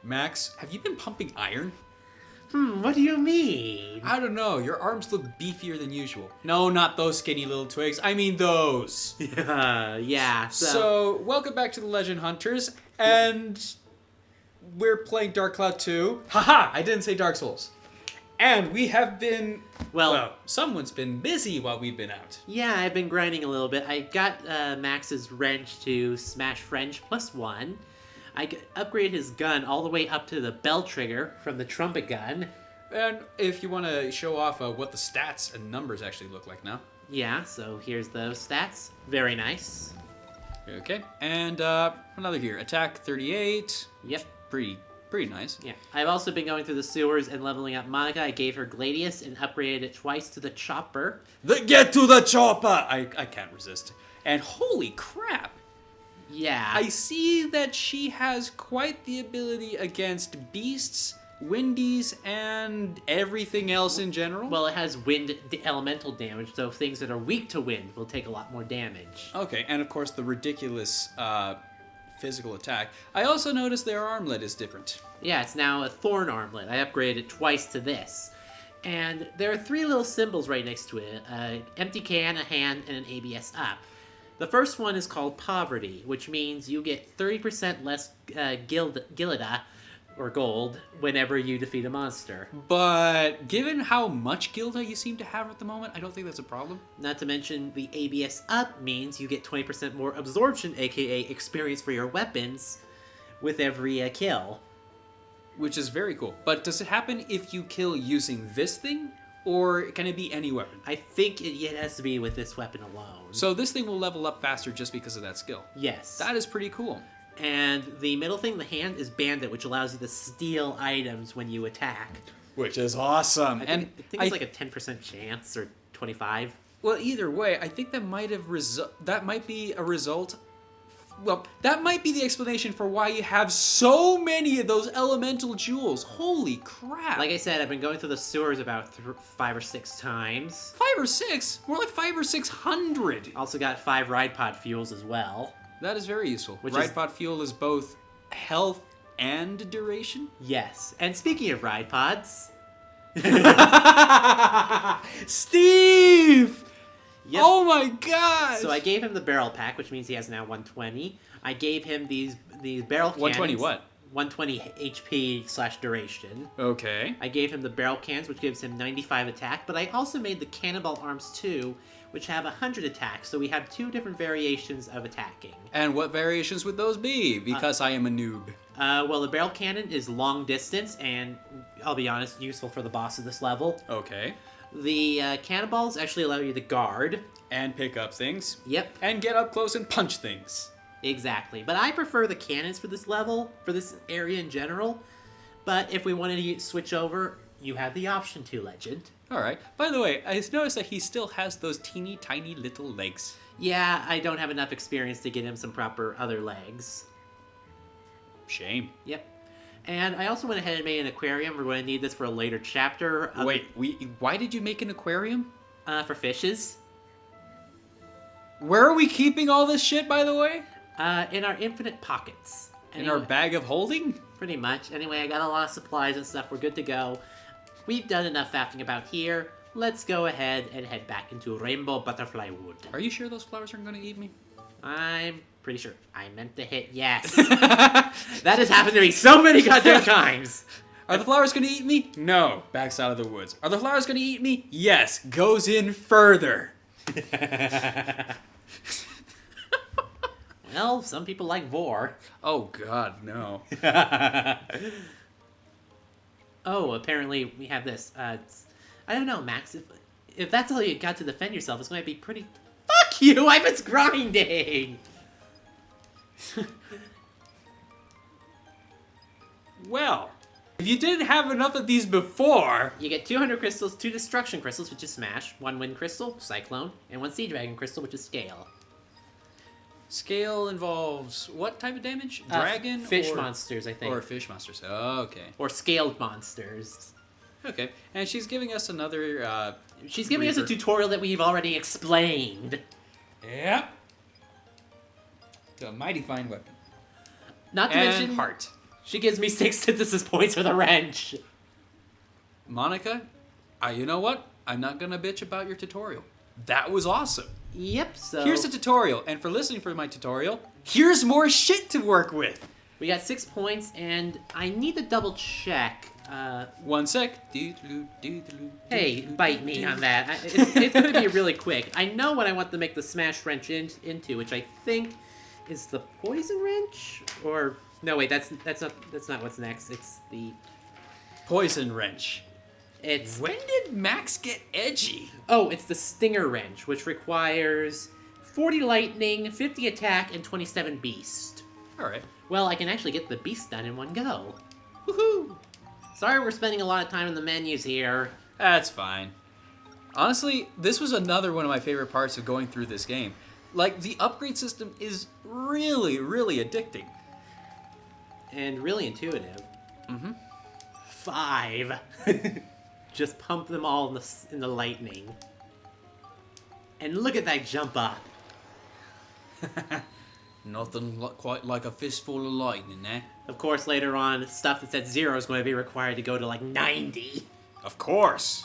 Max, have you been pumping iron? What do you mean? I don't know. Your arms look beefier than usual. No, not those skinny little twigs. I mean those. Yeah. So, welcome back to the Legend Hunters, and we're playing Dark Cloud 2. Haha! I didn't say Dark Souls. And we have been... Well, someone's been busy while we've been out. Yeah, I've been grinding a little bit. I got Max's wrench to Smash Wrench +1. I upgraded his gun all the way up to the bell trigger from the trumpet gun. And if you want to show off what the stats and numbers actually look like now. Yeah, so here's those stats. Very nice. Okay, and another here. Attack 38. Yep. Pretty nice. Yeah. I've also been going through the sewers and leveling up Monica. I gave her Gladius and upgraded it twice to the chopper. Get to the chopper! I can't resist. And holy crap! Yeah. I see that she has quite the ability against beasts, windies, and everything else in general. Well, it has wind elemental damage, so things that are weak to wind will take a lot more damage. Okay, and of course the ridiculous physical attack. I also noticed their armlet is different. Yeah, it's now a thorn armlet. I upgraded it twice to this. And there are 3 little symbols right next to it. An empty can, a hand, and an ABS up. The first one is called Poverty, which means you get 30% less gilda, or gold, whenever you defeat a monster. But given how much gilda you seem to have at the moment, I don't think that's a problem. Not to mention the ABS up means you get 20% more absorption, aka experience for your weapons, with every kill. Which is very cool. But does it happen if you kill using this thing? Or can it be any weapon? I think it has to be with this weapon alone. So this thing will level up faster just because of that skill. Yes. That is pretty cool. And the middle thing, the hand, is Bandit, which allows you to steal items when you attack. Which is awesome. I think it's like a 10% chance, or 25. Well, either way, I think that might be a result. Well, that might be the explanation for why you have so many of those elemental jewels. Holy crap. Like I said, I've been going through the sewers about 5 or 6 times. 5 or 6? More like 5 or 600. Also got 5 ride pod fuels as well. That is very useful. Ride pod fuel is both health and duration? Yes. And speaking of ride pods... Steve! Yep. Oh my god! So I gave him the barrel pack, which means he has now 120. I gave him these barrel cannons. 120 what? 120 HP / duration. Okay. I gave him the barrel cans, which gives him 95 attack, but I also made the cannonball arms too, which have 100 attack, so we have 2 different variations of attacking. And what variations would those be? Because I am a noob. Well, the barrel cannon is long distance, and I'll be honest, useful for the boss of this level. Okay. The cannonballs actually allow you to guard. And pick up things. Yep. And get up close and punch things. Exactly. But I prefer the cannons for this level, for this area in general. But if we wanted to switch over, you have the option to, Legend. Alright. By the way, I noticed that he still has those teeny tiny little legs. Yeah, I don't have enough experience to get him some proper other legs. Shame. Yep. And I also went ahead and made an aquarium. We're going to need this for a later chapter. Wait, why did you make an aquarium? For fishes. Where are we keeping all this shit, by the way? In our infinite pockets. In our bag of holding? Pretty much. Anyway, I got a lot of supplies and stuff. We're good to go. We've done enough faffing about here. Let's go ahead and head back into Rainbow Butterfly Wood. Are you sure those flowers aren't going to eat me? I'm pretty sure. I meant to hit yes. That has happened to me so many goddamn times. Are the flowers going to eat me? No. Backs out of the woods. Are the flowers going to eat me? Yes. Goes in further. Well, some people like Vor. Oh, God, no. Oh, apparently we have this. I don't know, Max. If that's all you got to defend yourself, it's going to be pretty... Fuck you! I was grinding! Well, if you didn't have enough of these before... You get 200 crystals, 2 destruction crystals, which is Smash, 1 wind crystal, Cyclone, and 1 sea dragon crystal, which is Scale. Scale involves what type of damage? Dragon? Fish monsters, I think. Or fish monsters. Oh, okay. Or scaled monsters. Okay. And she's giving us another... She's giving us a tutorial that we've already explained. Yep. It's a mighty fine weapon. Not to And mention... heart. She gives me 6 synthesis points for the wrench. Monica, you know what? I'm not gonna bitch about your tutorial. That was awesome. Yep, so... Here's the tutorial, and for listening for my tutorial, here's more shit to work with. We got 6 points, and I need to double check. 1 sec. Hey, bite me on that. It's going to be really quick. I know what I want to make the smash wrench into, which I think is the poison wrench, or no, wait, that's not what's next. It's the poison wrench. It's when did Max get edgy? Oh, it's the stinger wrench, which requires 40 lightning, 50 attack, and 27 beast. All right. Well, I can actually get the beast done in one go. Woohoo! Sorry we're spending a lot of time in the menus here. That's fine. Honestly, this was another one of my favorite parts of going through this game. Like, the upgrade system is really, really addicting. And really intuitive. Mm-hmm. 5. Just pump them all in the lightning. And look at that jump up. Nothing quite like a fistful of lightning, eh? Of course, later on, stuff that's at 0 is going to be required to go to, like, 90. Of course.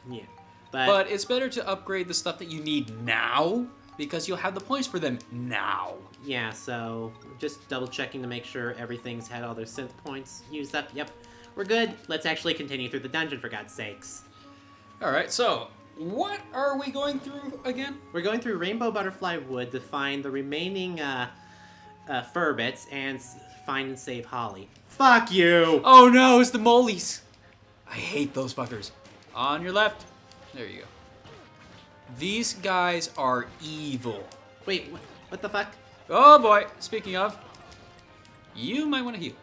Yeah. But it's better to upgrade the stuff that you need now, because you'll have the points for them now. Yeah, so just double checking to make sure everything's had all their synth points used up. Yep, we're good. Let's actually continue through the dungeon, for God's sakes. Alright, so what are we going through again? We're going through Rainbow Butterfly Wood to find the remaining firbits and find and save Holly. Fuck you! Oh no, it's the molies. I hate those fuckers. On your left. There you go. These guys are evil. Wait, what the fuck? Oh boy, speaking of, you might want to heal.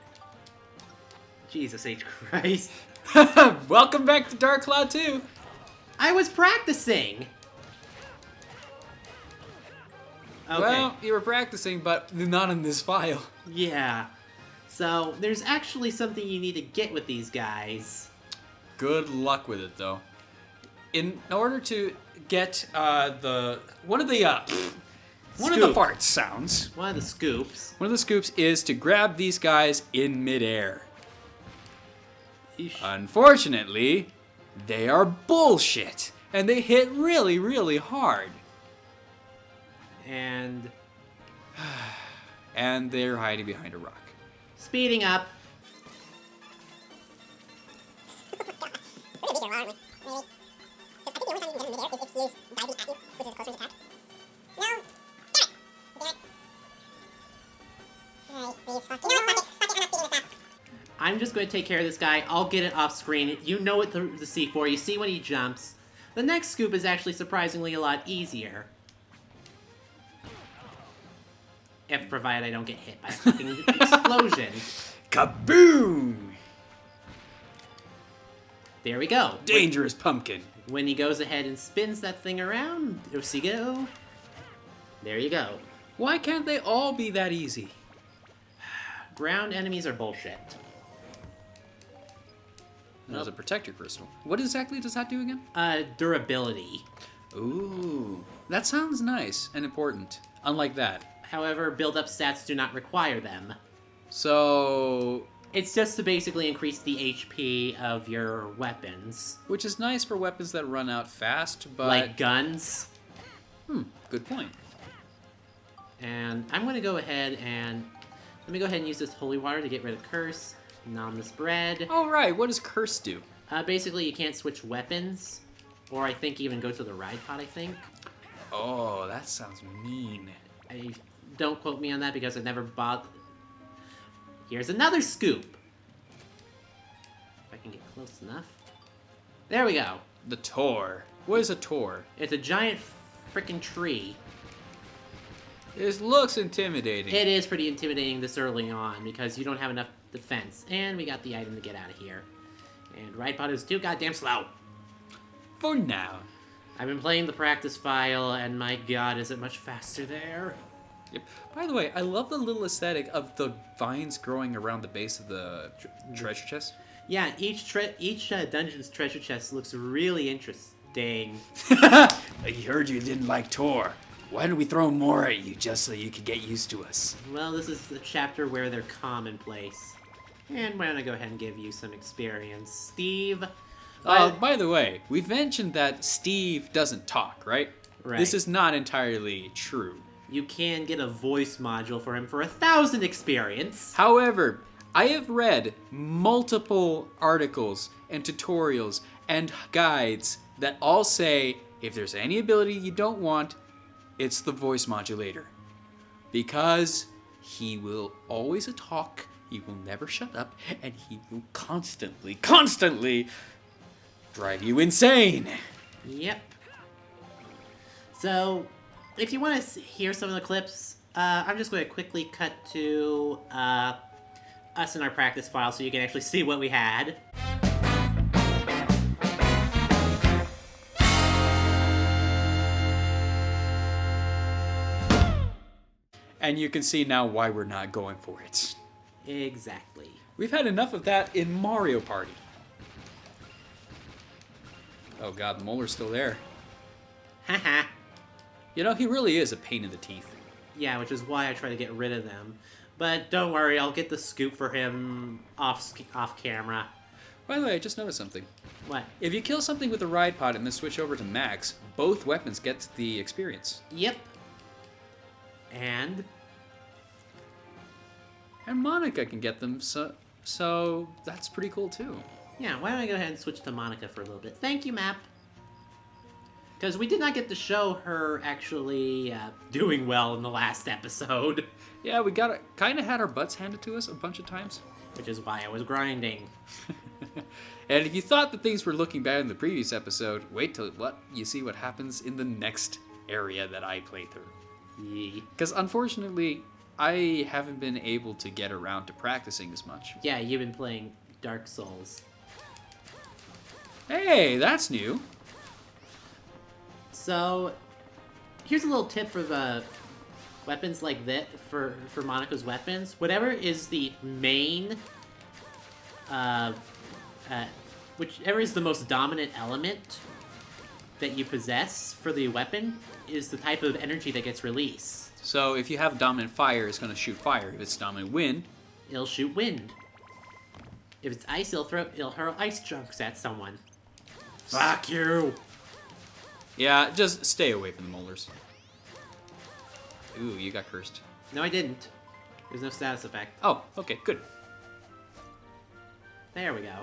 Jesus H. Christ. Welcome back to Dark Cloud 2. I was practicing! Okay. Well, you were practicing, but not in this file. Yeah. So, there's actually something you need to get with these guys. Good luck with it, though. In order to get one of the fart sounds. One of the scoops. One of the scoops is to grab these guys in midair. Eesh. Unfortunately, they are bullshit, and they hit really, really hard. And they're hiding behind a rock. Speeding up. I'm just going to take care of this guy. I'll get it off screen. You know what to see for. You see when he jumps. The next scoop is actually surprisingly a lot easier. If provided I don't get hit by a fucking explosion. Kaboom! There we go. Dangerous pumpkin. When he goes ahead and spins that thing around, there you go. There you go. Why can't they all be that easy? Ground enemies are bullshit. There's a protector crystal. What exactly does that do again? Durability. Ooh, that sounds nice and important. Unlike that. However, build-up stats do not require them. So... It's just to basically increase the HP of your weapons. Which is nice for weapons that run out fast, but... Like guns. Good point. And I'm going to go ahead and... Let me go ahead and use this holy water to get rid of curse. Nom this bread. Oh, right. What does curse do? Basically, you can't switch weapons. Or I think even go to the ride pod, I think. Oh, that sounds mean. Don't quote me on that because I've never bought... Here's another scoop. If I can get close enough. There we go. The Tor. What is a Tor? It's a giant freaking tree. It looks intimidating. It is pretty intimidating this early on because you don't have enough defense. And we got the item to get out of here. And Ride Pod is too goddamn slow. For now. I've been playing the practice file, and my god, is it much faster there. Yep. By the way, I love the little aesthetic of the vines growing around the base of the treasure chest. Yeah, each dungeon's treasure chest looks really interesting. I heard you didn't like Tor. Why don't we throw more at you just so you could get used to us? Well, this is the chapter where they're commonplace. And we're gonna go ahead and give you some experience, Steve. By the way, we've mentioned that Steve doesn't talk, right? Right. This is not entirely true. You can get a voice module for him for 1,000 experience. However, I have read multiple articles and tutorials and guides that all say if there's any ability you don't want, it's the voice modulator. Because he will always talk, he will never shut up, and he will constantly drive you insane. Yep. So, if you want to hear some of the clips, I'm just going to quickly cut to us in our practice file so you can actually see what we had. And you can see now why we're not going for it. Exactly. We've had enough of that in Mario Party. Oh god, the molar's still there. Haha. You know, he really is a pain in the teeth. Yeah, which is why I try to get rid of them. But don't worry, I'll get the scoop for him off camera. By the way, I just noticed something. What? If you kill something with a ride pod and then switch over to max, both weapons get the experience. Yep. And Monica can get them, so that's pretty cool too. yeah, why don't I go ahead and switch to Monica for a little bit? Thank you, Map. Because we did not get to show her actually doing well in the last episode. Yeah, we kind of had our butts handed to us a bunch of times. Which is why I was grinding. And if you thought that things were looking bad in the previous episode, wait till you see what happens in the next area that I play through. Because unfortunately, I haven't been able to get around to practicing as much. Yeah, you've been playing Dark Souls. Hey, that's new. So, here's a little tip for the weapons like that, for Monica's weapons. Whatever is the main, whichever is the most dominant element that you possess for the weapon is the type of energy that gets released. So if you have dominant fire, it's going to shoot fire. If it's dominant wind, It'll shoot wind. If it's ice, it'll hurl ice chunks at someone. Fuck you! yeah, just stay away from the molars. Ooh, you got cursed. No, I didn't. There's no status effect. Oh, okay, good. There we go.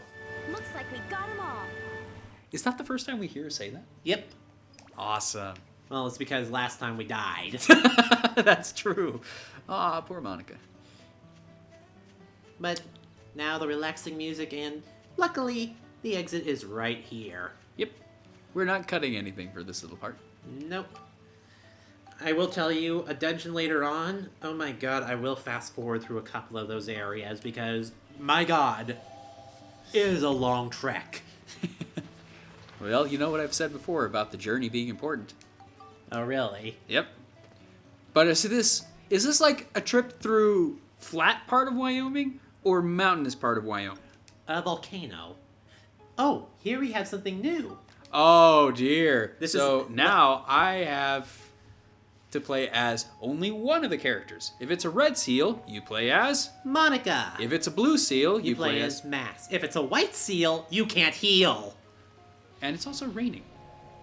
Looks like we got them all. Is that the first time we hear her say that? Yep. Awesome. Well, it's because last time we died. That's true. Ah, poor Monica. But now the relaxing music, and luckily, the exit is right here. Yep. We're not cutting anything for this little part. Nope. I will tell you, a dungeon later on, oh my god, I will fast forward through a couple of those areas because, my god, it is a long trek. Well, you know what I've said before about the journey being important. Oh, really? Yep. But is this like a trip through flat part of Wyoming or mountainous part of Wyoming? A volcano. Oh, here we have something new. Oh dear. This so is- now I have to play as only one of the characters. If it's a red seal, you play as. Monica. If it's a blue seal, you play as Max. If it's a white seal, you can't heal. And it's also raining,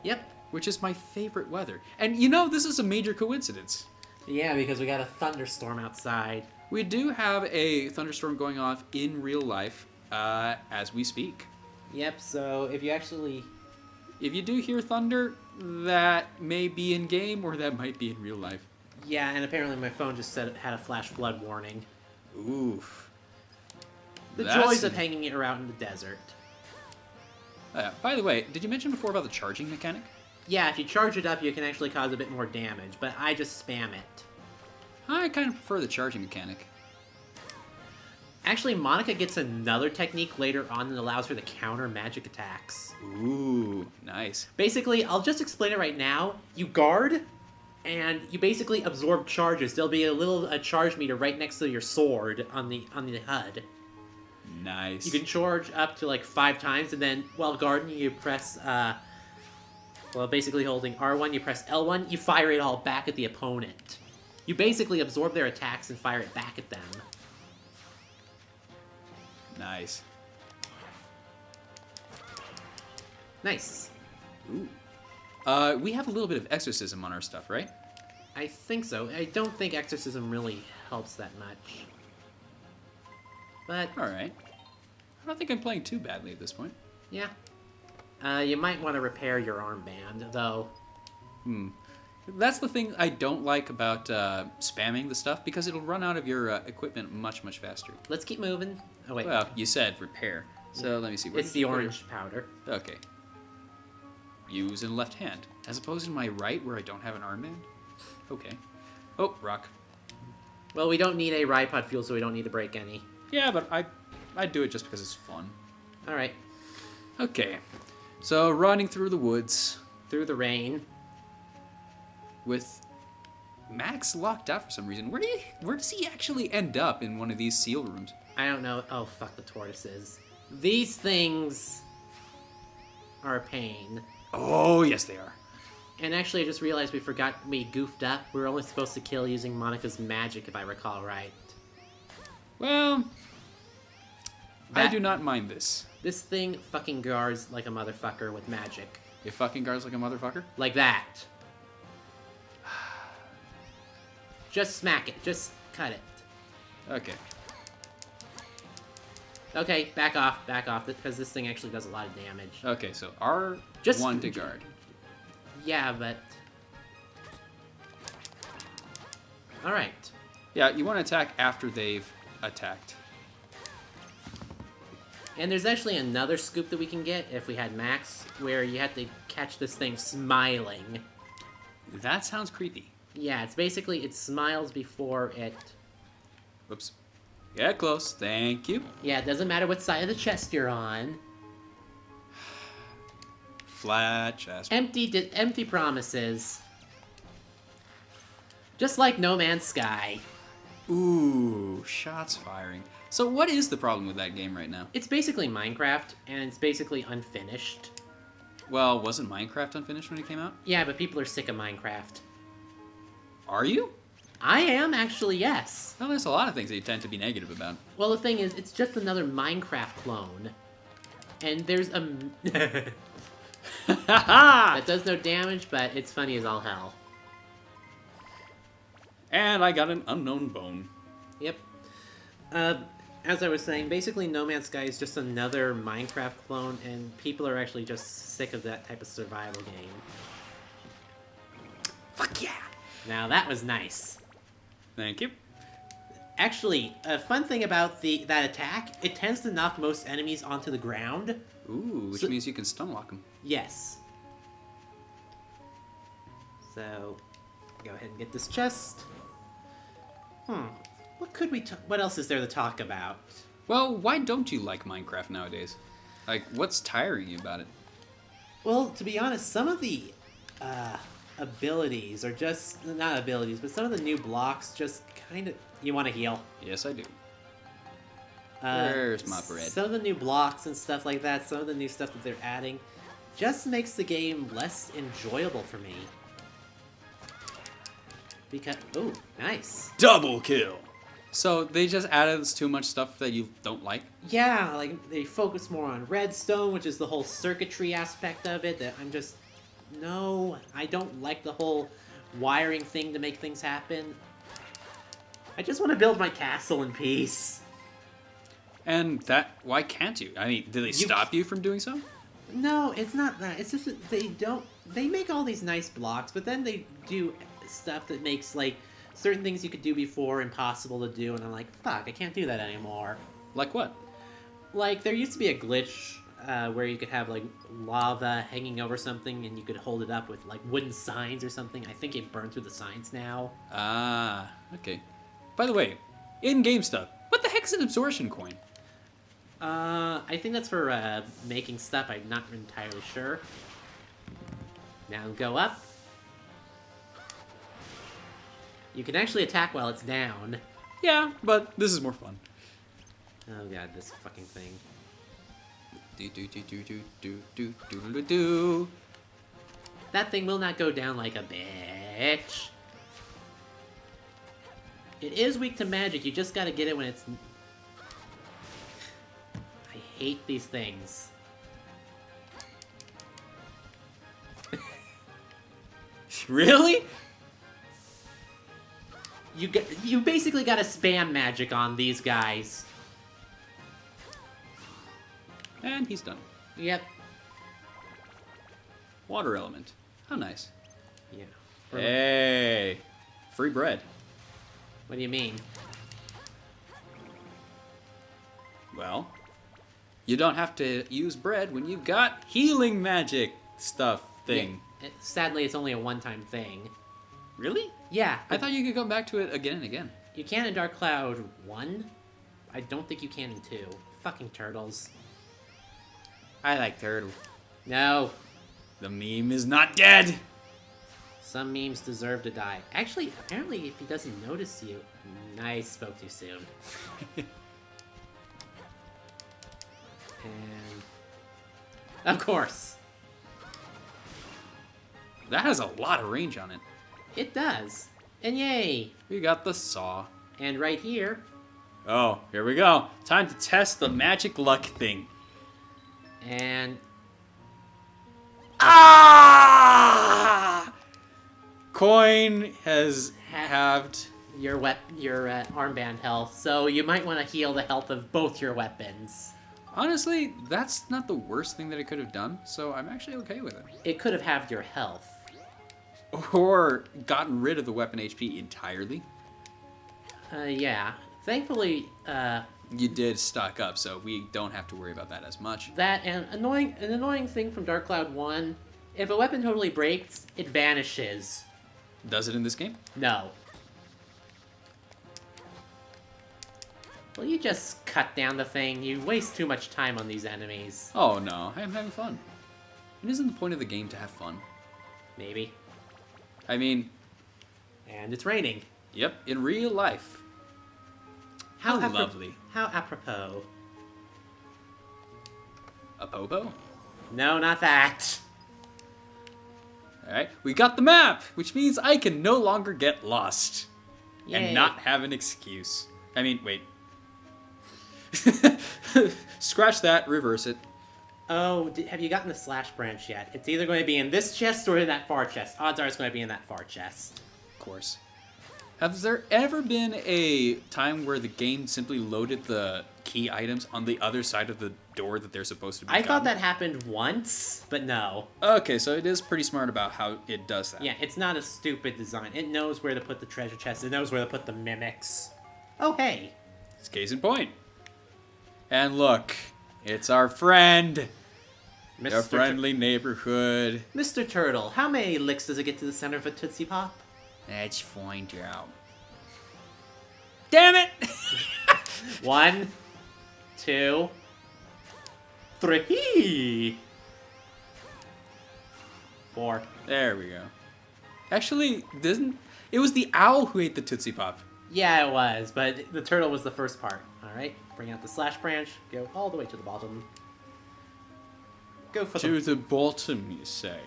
Yep. which is my favorite weather. And you know, this is a major coincidence. Yeah, because we got a thunderstorm outside. We do have a thunderstorm going off in real life as we speak. Yep, so if you actually... If you do hear thunder, that may be in game or that might be in real life. Yeah, and apparently my phone just said it had a flash flood warning. Oof. The That's joys of hanging it around in the desert. By the way, did you mention before about the charging mechanic? Yeah, if you charge it up, you can actually cause a bit more damage, but I just spam it. I kind of prefer the charging mechanic. Actually, Monica gets another technique later on that allows her to counter magic attacks. Ooh, nice. Basically, I'll just explain it right now. You guard, and you basically absorb charges. There'll be a charge meter right next to your sword on the HUD. Nice. You can charge up to like 5 times, and then while guarding, you press, basically holding R1, you press L1, you fire it all back at the opponent. You basically absorb their attacks and fire it back at them. Nice. Nice. Ooh. We have a little bit of exorcism on our stuff, right? I think so. I don't think exorcism really helps that much. But, Alright. I don't think I'm playing too badly at this point. yeah. You might want to repair your armband, though. That's the thing I don't like about spamming the stuff, because it'll run out of your equipment much, much faster. Let's keep moving. Oh, wait. Well, you said repair. So let me see. Where It's did the you put orange powder. it? Okay. Use in left hand, as opposed to my right where I don't have an armband? Okay. Oh, rock. Well, we don't need a Ripod fuel, so we don't need to break any. Yeah, but I do it just because it's fun. Alright. Okay. So, running through the woods Through the rain. with Max locked out for some reason. Where does he actually end up in one of these seal rooms? I don't know. Oh, fuck the tortoises. These things are a pain. Oh, yes they are. And actually, I just realized we goofed up. We were only supposed to kill using Monica's magic, if I recall right. Well, I That- do not mind this. This thing fucking guards like a motherfucker with magic. It fucking guards like a motherfucker? Like that. Just smack it. Just cut it. Okay. Okay, back off, because this thing actually does a lot of damage. Okay, so R1 Just- to guard. Yeah, but... Alright. Yeah, you want to attack after they've attacked. And there's actually another scoop that we can get if we had Max, where you have to catch this thing smiling. That sounds creepy. Yeah, it's basically, it smiles before it... Whoops. Get close. Thank you. Yeah, it doesn't matter what side of the chest you're on. Flat chest. Empty promises. Just like No Man's Sky. Ooh, shots firing. So what is the problem with that game right now? It's basically Minecraft, and it's basically unfinished. Well, wasn't Minecraft unfinished when it came out? Yeah, but people are sick of Minecraft. Are you? I am, actually, yes. Well, there's a lot of things that you tend to be negative about. Well, the thing is, it's just another Minecraft clone. And there's a... that does no damage, but it's funny as all hell. And I got an unknown bone. Yep. As I was saying, basically No Man's Sky is just another Minecraft clone, and people are actually just sick of that type of survival game. Fuck yeah! Now, that was nice. Thank you. Actually, a fun thing about that attack, it tends to knock most enemies onto the ground. Ooh, which So- means you can stun lock them. Yes. So, go ahead and get this chest. What else is there to talk about? Well, why don't you like Minecraft nowadays? Like, what's tiring you about it? Well, to be honest, some of the abilities are just not abilities, but some of the new blocks just kind of you want to heal. Yes, I do. Uh, Where's my bread? Some of the new blocks and stuff like that, some of the new stuff that they're adding, just makes the game less enjoyable for me. Because oh, nice. Double kill! So, they just added too much stuff that you don't like? Yeah, like they focus more on redstone, which is the whole circuitry aspect of it. That I'm just no, I don't like the whole wiring thing to make things happen. I just want to build my castle in peace. And that, why can't you? I mean, do they stop you from doing so? No, it's not that. It's just that they make all these nice blocks, but then they do stuff that makes, like, certain things you could do before impossible to do, and I'm like, fuck, I can't do that anymore. Like what? Like, there used to be a glitch where you could have, like, lava hanging over something, and you could hold it up with, like, wooden signs or something. I think it burned through the signs now. Ah, okay. By the way, in-game stuff, what the heck's an absorption coin? I think that's for making stuff. I'm not entirely sure. Now go up. You can actually attack while it's down. Yeah, but this is more fun. Oh god, this fucking thing. Do. That thing will not go down like a bitch. It is weak to magic, you just gotta get it when it's... hate these things. Really? You basically got to spam magic on these guys. And he's done. Yep. Water element. How nice. Yeah. Hey. Free bread. What do you mean? Well, you don't have to use bread when you've got healing magic stuff thing. Yeah, sadly, it's only a one-time thing. Really? Yeah. I thought you could come back to it again and again. You can in Dark Cloud 1. I don't think you can in 2. Fucking turtles. I like turtle. No. The meme is not dead. Some memes deserve to die. Actually, apparently, if he doesn't notice you... I spoke too soon. And... Of course. That has a lot of range on it. It does. And yay. We got the saw. And right here... Oh, here we go. Time to test the magic luck thing. And... Ah! Coin has halved. Your armband health, so you might want to heal the health of both your weapons. Honestly, that's not the worst thing that it could have done, so I'm actually okay with it. It could have halved your health. Or gotten rid of the weapon HP entirely. Yeah. Thankfully, You did stock up, so we don't have to worry about that as much. that and an annoying thing from Dark Cloud 1, if a weapon totally breaks, it vanishes. Does it in this game? No. Will you just cut down the thing? You waste too much time on these enemies. Oh no, I'm having fun. It isn't the point of the game to have fun. Maybe. I mean, And it's raining. yep, in real life. How lovely. How apropos. A popo? No, not that. Alright, we got the map, which means I can no longer get lost. Yay. And not have an excuse. I mean, wait. Scratch that, reverse it. Oh, have you gotten the slash branch yet? It's either going to be in this chest or in that far chest. Odds are it's going to be in that far chest. Of course. Has there ever been a time where the game simply loaded the key items on the other side of the door that they're supposed to be I thought gotten? that happened once, but no. Okay, so it is pretty smart about how it does that. Yeah, it's not a stupid design. It knows where to put the treasure chest. It knows where to put the mimics. Oh, hey. It's case in point. And look, it's our friend. Our friendly neighborhood. Mr. Turtle, how many licks does it get to the center of a Tootsie Pop? Let's find out. Damn it! 1, 2, 3, 4. There we go. Actually, it was the owl who ate the Tootsie Pop. Yeah, it was, but the turtle was the first part. Alright, bring out the slash branch, go all the way to the bottom. Go for The bottom, you say.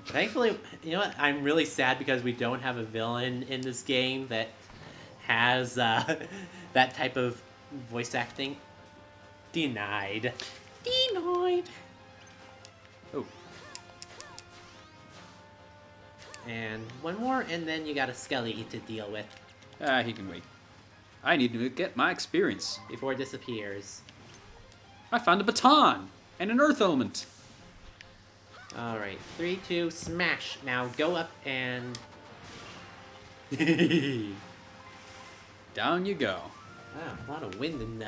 Thankfully, you know what? I'm really sad because we don't have a villain in this game that has that type of voice acting. Denied. Denied. Oh. And one more, and then you got a Skelly to deal with He can wait. I need to get my experience. before it disappears. I found a baton and an earth element. Alright, 3, 2, smash. Now go up and... Down you go. Wow, a lot of wind and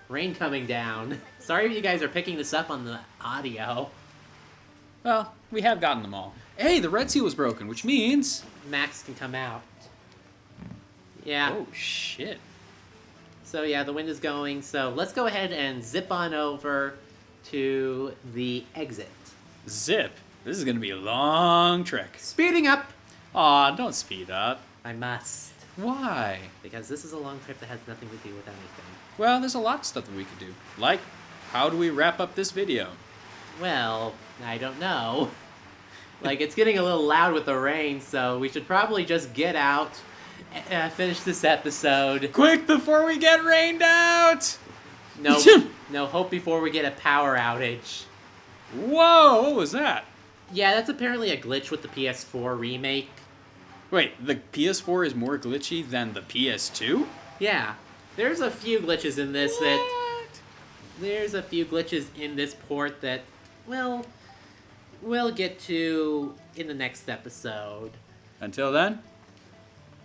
rain coming down. Sorry if you guys are picking this up on the audio. Well, we have gotten them all. Hey, the red seal was broken, which means... Max can come out. Yeah. Oh, shit. So yeah, the wind is going. So let's go ahead and zip on over to the exit. Zip. This is going to be a long trek. Speeding up! Aw, don't speed up. I must. Why? Because this is a long trip that has nothing to do with anything. Well, there's a lot of stuff that we could do. Like, how do we wrap up this video? Well, I don't know. Like, it's getting a little loud with the rain, so we should probably just get out and finish this episode. Quick, before we get rained out! No, no hope before we get a power outage. Whoa, what was that? Yeah, that's apparently a glitch with the PS4 remake. Wait, the PS4 is more glitchy than the PS2? Yeah, there's a few glitches in this There's a few glitches in this port that, well, we'll get to in the next episode. Until then?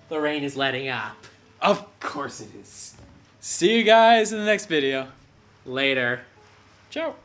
The rain is letting up. Of course it is. See you guys in the next video. Later. Ciao.